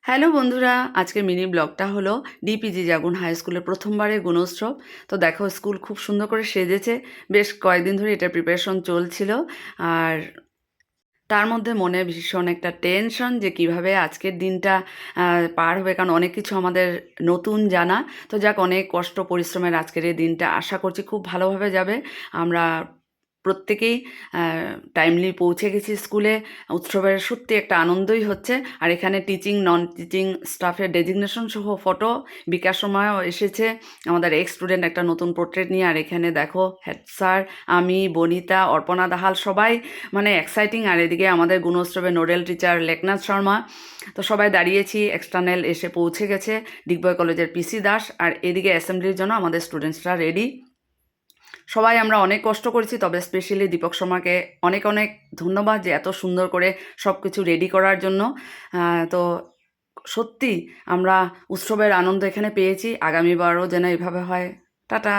Hello বন্ধুরা, আজকের mini ব্লগটা হলো ডিপিজি জাগুন হাই স্কুলের প্রথমবারের গুণোৎসব। তো দেখো স্কুল খুব সুন্দর করে সেজেছে। বেশ কয়েকদিন ধরে এটার প্রিপারেশন চলছিল। আর তার মধ্যে মনে ভীষণ একটা টেনশন যে কিভাবে আজকের দিনটা পার হবে, কারণ অনেক কিছু আমাদের নতুন জানা। তো যাক, অনেক কষ্ট পরিশ্রমের আজকের এই দিনটা, আশা করছি খুব ভালোভাবে যাবে। আমরা প্রত্যেকেই টাইমলি পৌঁছে গেছি স্কুলে। উৎসবের সত্যি একটা আনন্দই হচ্ছে। আর এখানে টিচিং নন টিচিং স্টাফের ডেজিগনেশন সহ ফটো বিকাশ সময়ও এসেছে। আমাদের এক্স স্টুডেন্ট একটা নতুন পোর্ট্রেট নিয়ে। আর এখানে দেখো হেড স্যার, আমি, বনিতা, অর্পণা দাহাল সবাই মানে এক্সাইটিং। আর এদিকে আমাদের গুণোৎসবে নোডেল টিচার লেখনাথ শর্মা। তো সবাই দাঁড়িয়েছি, এক্সটার্নাল এসে পৌঁছে গেছে, ডিগবয় কলেজের পিসি দাস। আর এদিকে অ্যাসেম্বলির জন্য আমাদের স্টুডেন্টসরা রেডি। সবাই আমরা অনেক কষ্ট করেছি, তবে স্পেশালি দীপক শর্মাকে অনেক অনেক ধন্যবাদ যে এত সুন্দর করে সব কিছু রেডি করার জন্য। তো সত্যি আমরা উৎসবের আনন্দ এখানে পেয়েছি। আগামীবারও যেন এভাবে হয়। টাটা।